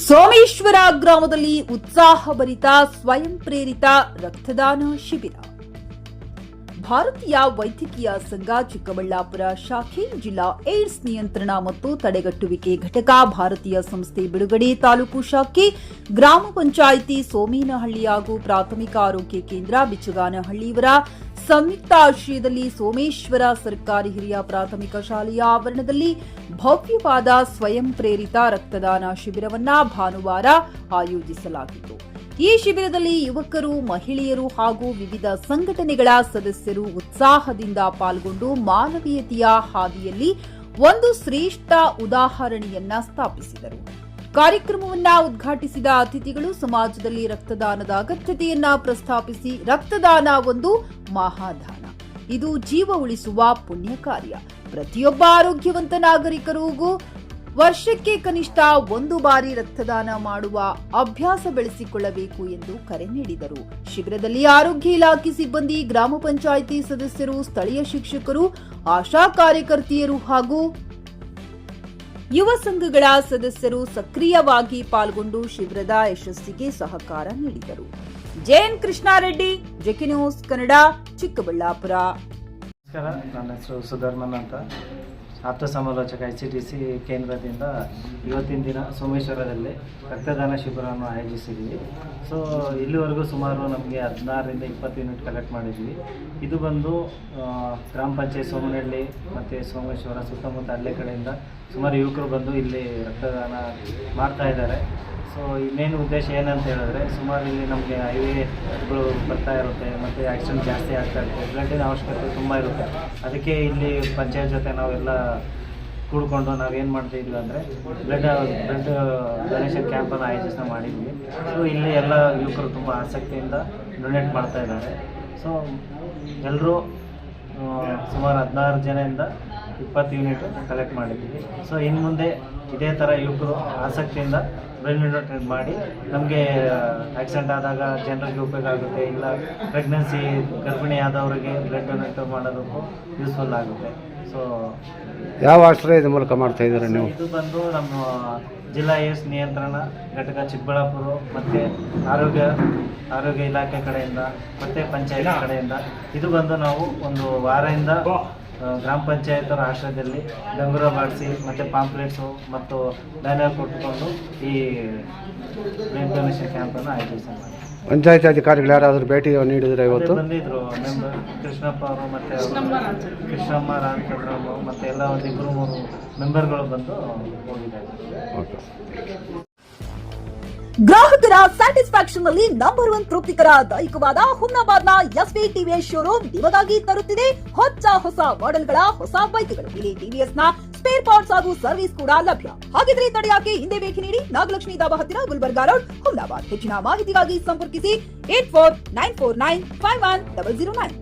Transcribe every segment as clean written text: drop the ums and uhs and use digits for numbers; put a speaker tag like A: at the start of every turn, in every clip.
A: ಸೋಮೇಶ್ವರ ಗ್ರಾಮದಲ್ಲಿ ಉತ್ಸಾಹಭರಿತ ಸ್ವಯಂ ಪ್ರೇರಿತ ರಕ್ತದಾನ ಶಿಬಿರ. ಭಾರತೀಯ ವೈದ್ಯಕೀಯ ಸಂಘ ಚಿಕ್ಕಬಳ್ಳಾಪುರ ಶಾಖೆ, ಜಿಲ್ಲಾ ಏಡ್ಸ್ ನಿಯಂತ್ರಣ ಮತ್ತು ತಡೆಗಟ್ಟುವಿಕೆ ಘಟಕ, ಭಾರತೀಯ ಸಂಸ್ಥೆ ಬಿಡುಗಡೆ ತಾಲೂಕು ಶಾಖೆ, ಗ್ರಾಮ ಪಂಚಾಯಿತಿ ಸೋಮೇನಹಳ್ಳಿ ಹಾಗೂ ಪ್ರಾಥಮಿಕ ಆರೋಗ್ಯ ಕೇಂದ್ರ ಬಿಚ್ಚಗಾನಹಳ್ಳಿಯವರ ಸಂಯುಕ್ತ ಆಶ್ರಯದಲ್ಲಿ ಸೋಮೇಶ್ವರ ಸರ್ಕಾರಿ ಹಿರಿಯ ಪ್ರಾಥಮಿಕ ಶಾಲೆಯ ಆವರಣದಲ್ಲಿ ಭವ್ಯವಾದ ಸ್ವಯಂ ಪ್ರೇರಿತ ರಕ್ತದಾನ ಶಿಬಿರವನ್ನು ಭಾನುವಾರ ಆಯೋಜಿಸಲಾಗಿತ್ತು. ಈ ಶಿಬಿರದಲ್ಲಿ ಯುವಕರು, ಮಹಿಳೆಯರು ಹಾಗೂ ವಿವಿಧ ಸಂಘಟನೆಗಳ ಸದಸ್ಯರು ಉತ್ಸಾಹದಿಂದ ಪಾಲ್ಗೊಂಡು ಮಾನವೀಯತೆಯ ಹಾದಿಯಲ್ಲಿ ಒಂದು ಶ್ರೇಷ್ಠ ಉದಾಹರಣೆಯನ್ನ ಸ್ಥಾಪಿಸಿದರು. ಕಾರ್ಯಕ್ರಮವನ್ನು ಉದ್ಘಾಟಿಸಿದ ಅತಿಥಿಗಳು ಸಮಾಜದಲ್ಲಿ ರಕ್ತದಾನದ ಅಗತ್ಯತೆಯನ್ನ ಪ್ರಸ್ತಾಪಿಸಿ, ರಕ್ತದಾನ ಒಂದು ಮಹಾದಾನ, ಇದು ಜೀವ ಉಳಿಸುವ ಪುಣ್ಯ ಕಾರ್ಯ. ಪ್ರತಿಯೊಬ್ಬ ಆರೋಗ್ಯವಂತ ನಾಗರಿಕರಿಗೂ ವರ್ಷಕ್ಕೆ ಕನಿಷ್ಠ ಒಂದು ಬಾರಿ ರಕ್ತದಾನ ಮಾಡುವ ಅಭ್ಯಾಸ ಬೆಳೆಸಿಕೊಳ್ಳಬೇಕು ಎಂದು ಕರೆ ನೀಡಿದರು. ಶಿಬಿರದಲ್ಲಿ ಆರೋಗ್ಯ ಇಲಾಖೆ ಸಿಬ್ಬಂದಿ, ಗ್ರಾಮ ಪಂಚಾಯಿತಿ ಸದಸ್ಯರು, ಸ್ಥಳೀಯ ಶಿಕ್ಷಕರು, ಆಶಾ ಕಾರ್ಯಕರ್ತೆಯರು ಹಾಗೂ ಯುವ ಸಂಘಗಳ ಸದಸ್ಯರು ಸಕ್ರಿಯವಾಗಿ ಪಾಲ್ಗೊಂಡು ಶಿಬಿರದ ಯಶಸ್ಸಿಗೆ ಸಹಕಾರ ನೀಡಿದರು. JN Krishnareddy, JK news Kannada, Chikkaballapur.
B: ನಮಸ್ಕಾರ, ನನ್ನ ಹೆಸರು ಸುಧರ್ಮನ್ ಅಂತ, ಆಪ್ತ ಸಮಾಲೋಚಕ ICDC ಕೇಂದ್ರದಿಂದ ಇವತ್ತಿನ ದಿನ ಸೋಮೇಶ್ವರದಲ್ಲಿ ರಕ್ತದಾನ ಶಿಬಿರವನ್ನು ಆಯೋಜಿಸಿದ್ದೀವಿ. ಸೊ ಇಲ್ಲಿವರೆಗೂ ಸುಮಾರು ನಮಗೆ 16ರಿಂದ 20 ಯೂನಿಟ್ ಕಲೆಕ್ಟ್ ಮಾಡಿದ್ವಿ. ಇದು ಬಂದು ಗ್ರಾಮ ಪಂಚಾಯತ್ ಸೋಮನಹಳ್ಳಿ ಮತ್ತು ಸೋಮೇಶ್ವರ ಸುತ್ತಮುತ್ತ ಹಳ್ಳಿ ಕಡೆಯಿಂದ ಸುಮಾರು ಯುವಕರು ಬಂದು ಇಲ್ಲಿ ರಕ್ತದಾನ ಮಾಡ್ತಾ ಇದ್ದಾರೆ. ಸೊ ಇನ್ನೇನು ಉದ್ದೇಶ ಏನಂತ ಹೇಳಿದ್ರೆ, ಸುಮಾರು ಇಲ್ಲಿ ನಮಗೆ ಹೈವೇಗಳು ಬರ್ತಾ ಇರುತ್ತೆ ಮತ್ತು ಆಕ್ಸಿಡೆಂಟ್ ಜಾಸ್ತಿ ಆಗ್ತಾ ಇರುತ್ತೆ, ಬ್ಲಡ್ಡಿನ ಅವಶ್ಯಕತೆ ತುಂಬ ಇರುತ್ತೆ. ಅದಕ್ಕೆ ಇಲ್ಲಿ ಪಂಚಾಯತ್ ಜೊತೆ ನಾವೆಲ್ಲ ಕೂಡ್ಕೊಂಡು ನಾವೇನು ಮಾಡ್ತಾಯಿದ್ವಿ ಅಂದರೆ ಬ್ಲಡ್ ಡೊನೇಷನ್ ಕ್ಯಾಂಪನ್ನು ಆಯೋಜನೆ ಮಾಡಿದ್ವಿ. ಸೊ ಇಲ್ಲಿ ಎಲ್ಲ ಯುವಕರು ತುಂಬ ಆಸಕ್ತಿಯಿಂದ ಡೊನೇಟ್ ಮಾಡ್ತಾ ಇದ್ದಾರೆ. ಸೊ ಎಲ್ಲರೂ ಸುಮಾರು 16 ಜನದಿಂದ 20 ಯೂನಿಟ್ ಕಲೆಕ್ಟ್ ಮಾಡಿದ್ದೀವಿ. ಸೊ ಇನ್ನು ಮುಂದೆ ಇದೇ ಥರ ಯುವಕರು ಆಸಕ್ತಿಯಿಂದ ಬ್ಲಡ್ ಡೊನೇಟ್ ಮಾಡಿ ನಮಗೆ ಆಕ್ಸಿಡೆಂಟ್ ಆದಾಗ ಜನರಿಗೆ ಉಪಯೋಗ ಆಗುತ್ತೆ, ಇಲ್ಲ ಪ್ರೆಗ್ನೆನ್ಸಿ ಗರ್ಭಿಣಿ ಆದವರಿಗೆ ಬ್ಲಡ್ ಡೊನೇಟ್ ಮಾಡೋದಕ್ಕೂ ಯೂಸ್ಫುಲ್ ಆಗುತ್ತೆ. ಸೊ
C: ಯಾವ ಆಶ್ರಯದ ಮೂಲಕ ಮಾಡ್ತಾ ಇದ್ದೀರಾ ನೀವು?
B: ಇದು ಬಂದು ನಮ್ಮ ಜಿಲ್ಲಾ ಏಡ್ಸ್ ನಿಯಂತ್ರಣ ಘಟಕ ಚಿಕ್ಕಬಳ್ಳಾಪುರ ಮತ್ತು ಆರೋಗ್ಯ ಇಲಾಖೆ ಕಡೆಯಿಂದ ಮತ್ತು ಪಂಚಾಯತ್ ಕಡೆಯಿಂದ ಇದು ಬಂದು ನಾವು ಒಂದು ವಾರದಿಂದ ಗ್ರಾಮ ಪಂಚಾಯತರ ಆಶ್ರಯದಲ್ಲಿ ಡಂಗುರ ಬಾಡಿಸಿ ಮತ್ತು ಪಾಂಪ್ಲೆಟ್ಸು ಮತ್ತು ಬ್ಯಾನರ್ ಕೊಟ್ಟುಕೊಂಡು ಈ ಬ್ಲಡ್ ಡೊನೇಷನ್ ಕ್ಯಾಂಪನ್ನು ಆಯೋಜನೆ ಮಾಡಿ.
C: ಪಂಚಾಯತ್ ಅಧಿಕಾರಿಗಳು ಯಾರಾದರೂ ಭೇಟಿ ನೀಡಿದರೆ ಇವತ್ತು?
B: ಬಂದಿದ್ರು ಮೆಂಬರ್ ಕೃಷ್ಣಪ್ಪ ಅವರು ಮತ್ತು ಕೃಷ್ಣಮ್ಮ ರಾಮಚಂದ್ರಮ್ಮ ಮತ್ತು ಎಲ್ಲ ಒಂದು 2-3 ಮೆಂಬರ್ಗಳು ಬಂದು ಹೋಗಿದ್ದಾರೆ.
A: ಗ್ರಾಹಕರ ಸ್ಯಾಟಿಸ್ಫ್ಯಾಕ್ಷನ್ ನಲ್ಲಿ ನಂಬರ್ 1 ತೃಪ್ತಿಕರ ದೈಹಿಕವಾದ ಹುಮ್ನಾಬಾದ್ನ SV TVS ಶೋರೂಮ್ ನಿಮಗಾಗಿ ತರುತ್ತಿದೆ ಹೊಸ ಮಾಡೆಲ್ಗಳ ಹೊಸ ಬೈಕ್ಗಳು. ಇಲ್ಲಿ TVS ನ ಸ್ಪೇರ್ ಪಾರ್ಟ್ಸ್ ಹಾಗೂ ಸರ್ವಿಸ್ ಕೂಡ ಲಭ್ಯ. ಹಾಗಿದ್ರೆ ತಡೆಯಾಕೆ ಹಿಂದೆ ಭೇಟಿ ನೀಡಿ, ನಾಗಲಕ್ಷ್ಮಿ ದಾಬಾ ಹತ್ತಿರ, ಗುಲ್ಬರ್ಗಾ ರೋಡ್, ಹುಮ್ನಾಬಾದ್. ಹೆಚ್ಚಿನ ಮಾಹಿತಿಗಾಗಿ ಸಂಪರ್ಕಿಸಿ 8494951009.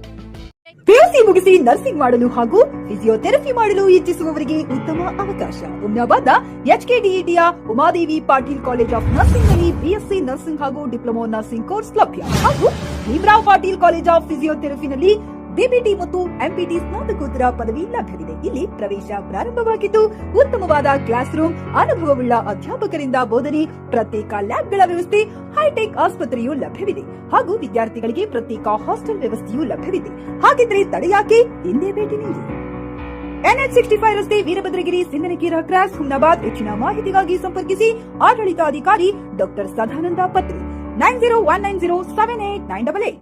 A: PUC ಮುಗಿಸಿ ನರ್ಸಿಂಗ್ ಮಾಡಲು ಹಾಗೂ ಫಿಸಿಯೋಥೆರಪಿ ಮಾಡಲು ಇಚ್ಛಿಸುವವರಿಗೆ ಉತ್ತಮ ಅವಕಾಶ. ಹುಮ್ನಾಬಾದ್ನ HKDETಯ Umadevi Patil college of nursing ನಲ್ಲಿ BSc ನರ್ಸಿಂಗ್ ಹಾಗೂ ಡಿಪ್ಲೊಮಾ ನರ್ಸಿಂಗ್ ಕೋರ್ಸ್ ಲಭ್ಯ. ಹಾಗೂ ಭೀಮರಾವ್ ಪಾಟೀಲ್ ಕಾಲೇಜ್ ಆಫ್ ಫಿಸಿಯೋಥೆರಪಿನಲ್ಲಿ DPT ಮತ್ತು MPT ಸ್ನಾತಕೋತ್ತರ ಪದವಿ ಲಭ್ಯವಿದೆ. ಇಲ್ಲಿ ಪ್ರವೇಶ ಪ್ರಾರಂಭವಾಗಿದ್ದು, ಉತ್ತಮವಾದ ಕ್ಲಾಸ್ ರೂಮ್, ಅನುಭವವುಳ್ಳ ಅಧ್ಯಾಪಕರಿಂದ ಬೋಧನೆ, ಪ್ರತ್ಯೇಕ ಲ್ಯಾಬ್ಗಳ ವ್ಯವಸ್ಥೆ, ಹೈಟೆಕ್ ಆಸ್ಪತ್ರೆಯೂ ಲಭ್ಯವಿದೆ. ಹಾಗೂ ವಿದ್ಯಾರ್ಥಿಗಳಿಗೆ ಪ್ರತ್ಯೇಕ ಹಾಸ್ಟೆಲ್ ವ್ಯವಸ್ಥೆಯೂ ಲಭ್ಯವಿದೆ. ಹಾಗಿದ್ರೆ ತಡೆಯಾಕೆ, ಹಿಂದೆ ಭೇಟಿ ನೀಡಿ. NH65 ರಸ್ತೆ, ವೀರಭದ್ರಗಿರಿ, ಸಿಂಧನಕೀರ ಕ್ರಾಸ್, ಹುಮ್ನಾಬಾದ್. ಹೆಚ್ಚಿನ ಮಾಹಿತಿಗಾಗಿ ಸಂಪರ್ಕಿಸಿ ಆಡಳಿತಾಧಿಕಾರಿ ಡಾ. ಸದಾನಂದ ಪತ್ರಿ 9019078988.